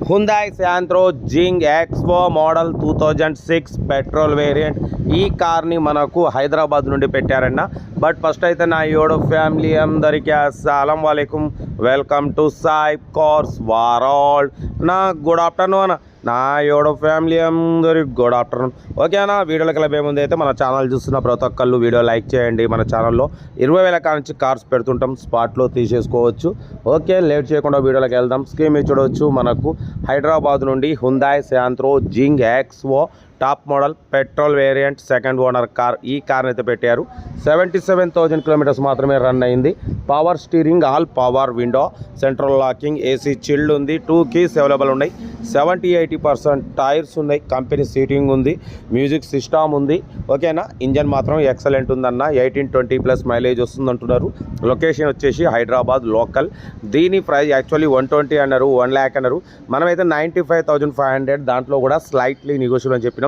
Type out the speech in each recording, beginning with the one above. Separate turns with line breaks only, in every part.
Hyundai Santro Xing XO model 2006 petrol variant. ఈ కార్ని మనకు హైదరాబాద్ నుండి పెట్టారన్న. బట్ ఫస్ట్ అయితే నా యోడో ఫ్యామిలీ అందరికీ అస్సలం వాలేకుం, welcome to Sai Cars World. నా గుడ్ ఆఫ్టర్నూన్ నా యోడో ఫ్యామిలీ అందరికి గుడ్ ఆఫ్టర్నూన్. ఓకేనా, వీడియోలకి వెళ్ళే అయితే మన ఛానల్ చూస్తున్న ప్రతి ఒక్కళ్ళు వీడియో లైక్ చేయండి. మన ఛానల్లో 20,000 కానించి కార్స్ పెడుతుంటాం, స్పాట్లో తీసేసుకోవచ్చు. ఓకే, లేట్ చేయకుండా వీడియోలోకి వెళ్దాం. స్కీమ్ చూడవచ్చు. మనకు హైదరాబాద్ నుండి Hyundai Santro Xing XO top model petrol variant second owner car. ఈ కార్ని అయితే పెట్టారు. 77,000 కిలోమీటర్స్ మాత్రమే రన్ అయింది. Power steering, all power window, central locking, AC chilled ఉంది, 2 కీస్ అవైలబుల్ ఉన్నాయి. 70-80% టైర్స్ ఉన్నాయి. కంపెనీ సీటింగ్ ఉంది, మ్యూజిక్ సిస్టమ్ ఉంది. ఓకేనా, ఇంజన్ మాత్రం ఎక్సలెంట్ ఉందన్న. 18-20+ మైలేజ్ వస్తుంది అంటున్నారు. లొకేషన్ వచ్చేసి హైదరాబాద్ లోకల్. దీని ప్రైస్ యాక్చువల్లీ 120 అన్నారు, 1 lakh అన్నారు. మనమైతే 95,500, దాంట్లో కూడా స్లైట్లీ నెగోషియబుల్ అని చెప్పినాం.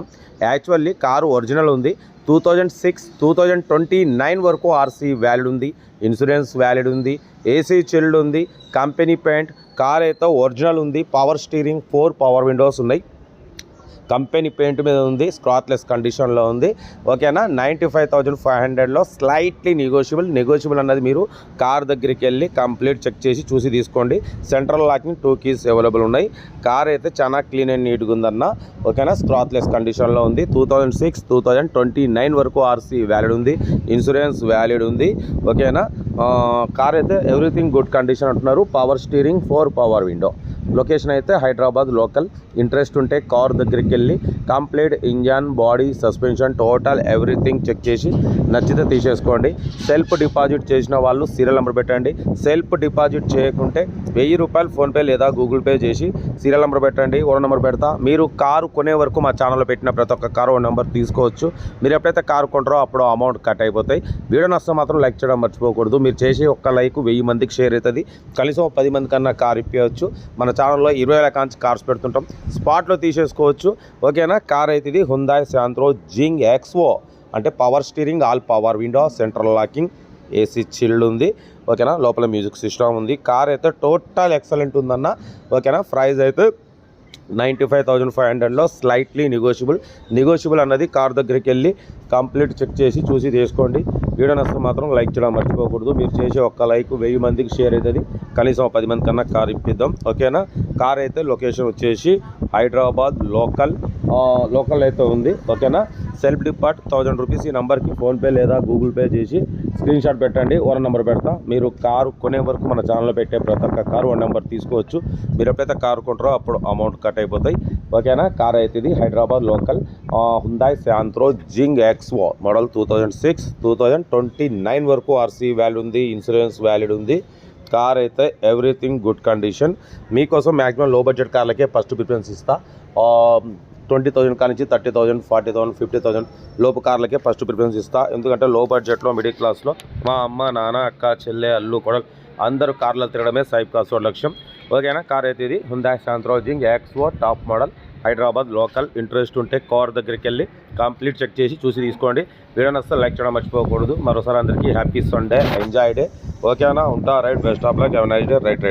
యాక్చువల్లీ కారు ఒరిజినల్ ఉంది. 2006-2029 వరకు ఆర్సీ వ్యాలిడ్ ఉంది, ఇన్సూరెన్స్ వ్యాలిడ్ ఉంది, ఏసీ చిల్డ్ ఉంది, కంపెనీ పెయింట్. కార్ అయితే ఒరిజినల్ ఉంది. పవర్ స్టీరింగ్, 4 పవర్ విండోస్ ఉన్నాయి. కంపెనీ పెయింట్ మీద ఉంది, స్క్రాచ్లెస్ కండిషన్లో ఉంది. ఓకేనా, 95,500లో స్లైట్లీ నెగోషియబుల్ అన్నది మీరు కార్ దగ్గరికి వెళ్ళి కంప్లీట్ చెక్ చేసి చూసి తీసుకోండి. సెంట్రల్ లాకింగ్, 2 కీస్ అవైలబుల్ ఉన్నాయి. కార్ అయితే చాలా క్లీన్ అండ్ నీట్గా ఉందన్న. ఓకేనా, స్క్రాచ్లెస్ కండిషన్లో ఉంది. 2006-2029 వరకు ఆర్సీ వ్యాలిడ్ ఉంది, ఇన్సూరెన్స్ వ్యాలిడ్ ఉంది. ఓకేనా, కార్ అయితే ఎవ్రీథింగ్ గుడ్ కండిషన్ అంటున్నారు. Power steering, 4 power window. Location అయితే హైదరాబాద్ లోకల్. ఇంట్రెస్ట్ ఉంటే కార్ దగ్గరికి వెళ్ళి complete engine, body, suspension, total everything check చేసి నచ్చితే తీసేసుకోండి. సెల్ఫ్ డిపాజిట్ చేసిన వాళ్ళు సీరియల్ నెంబర్ పెట్టండి. సెల్ఫ్ డిపాజిట్ చేయకుంటే 1000 రూపాయలు ఫోన్పే లేదా గూగుల్ పే చేసి సీరియల్ నెంబర్ పెట్టండి. ఓనర్ నెంబర్ పెడతా. మీరు కారు కొనే వరకు మా ఛానల్లో పెట్టిన ప్రతి ఒక్క కారు ఓనర్ నెంబర్ తీసుకోవచ్చు. మీరు ఎప్పుడైతే కారు కొంటారో అప్పుడు అమౌంట్ కట్ అయిపోతాయి. వీడియో నష్టం మాత్రం లైక్ చేయడం మర్చిపోకూడదు. మీరు చేసే ఒక్క లైక్ 1000 మందికి షేర్ అవుతుంది. కనీసం 10 మంది కన్నా కార్ ఇప్పవచ్చు. మన ఛానల్లో 20,000 కాంచి కార్స్ పెడుతుంటాం, స్పాట్లో తీసేసుకోవచ్చు. ఓకేనా, కార్ అయితే ఇది హ్యుందాయ్ శాంత్రో జింగ్ ఎక్స్వో. అంటే power steering, all power window, central locking, AC chilled ఉంది. ఓకేనా, లోపల మ్యూజిక్ సిస్టమ్ ఉంది. కార్ అయితే టోటల్ ఎక్సలెంట్ ఉందన్న. ఓకేనా, ప్రైస్ అయితే 95,500లో స్లైట్లీ నెగోషియబుల్ అన్నది. కార్ దగ్గరికి వెళ్ళి కంప్లీట్ చెక్ చేసి చూసి తీసుకోండి. వీడియో నష్టం మాత్రం లైక్ చేయడం మర్చిపోకూడదు. మీరు చేసే ఒక్క లైక్ 1000 మందికి షేర్ అవుతుంది. కనీసం 10 మంది కన్నా కార్ ఇప్పిద్దాం. ఓకేనా, కార్ అయితే లొకేషన్ వచ్చేసి హైదరాబాద్ లోకల్ అయితే ఉంది. ఓకేనా, సెల్ఫ్ డిపార్ట్ 1000 రూపీస్ ఈ నెంబర్కి ఫోన్పే లేదా గూగుల్ పే చేసి స్క్రీన్ షాట్ పెట్టండి. ఓనర్ నెంబర్ పెడతా. మీరు కారు కొనే వరకు మన ఛానల్లో పెట్టే ప్రతి ఒక్క కారు 1 నెంబర్ తీసుకోవచ్చు. మీరు ఎప్పుడైతే కారు కొంటారో అప్పుడు అమౌంట్ కట్ అయిపోతాయి. ఓకేనా, కార్ అయితే ఇది Hyderabad local Hyundai Santro Xing XO model 2006-2029 వరకు ఆర్సీ వ్యాలిడ్ ఉంది, ఇన్సూరెన్స్ వ్యాలిడ్ ఉంది. కార్ అయితే ఎవ్రీథింగ్ గుడ్ కండిషన్. మీకోసం మ్యాక్సిమం లో బడ్జెట్ కార్లకే ఫస్ట్ ప్రిఫరెన్స్ ఇస్తా. 20,000 కానించి 30,000, 40,000, 50,000 లోపు కార్లకే ఫస్ట్ ప్రిఫరెన్స్ ఇస్తా. ఎందుకంటే లో బడ్జెట్లో మిడిల్ క్లాస్లో మా అమ్మ, నాన్న, అక్క, చెల్లె, అల్లు, కొడలు అందరూ కార్లో తిరగడమే సాయి కార్స్ లక్ష్యం. ఓకేనా, కార్ అయితే ఇది Hyundai Santro Xing XO top model Hyderabad local. Interest ఉంటే కార్ దగ్గరికి వెళ్ళి కంప్లీట్ చెక్ చేసి చూసి తీసుకోండి. వీడియో నచ్చితే లైక్ చేయడం మర్చిపోకూడదు. మరోసారి అందరికీ హ్యాపీ సండే, ఎంజాయ్ డే. ఓకేనా, ఉంటా. Right, best of luck, have a nice day. Right.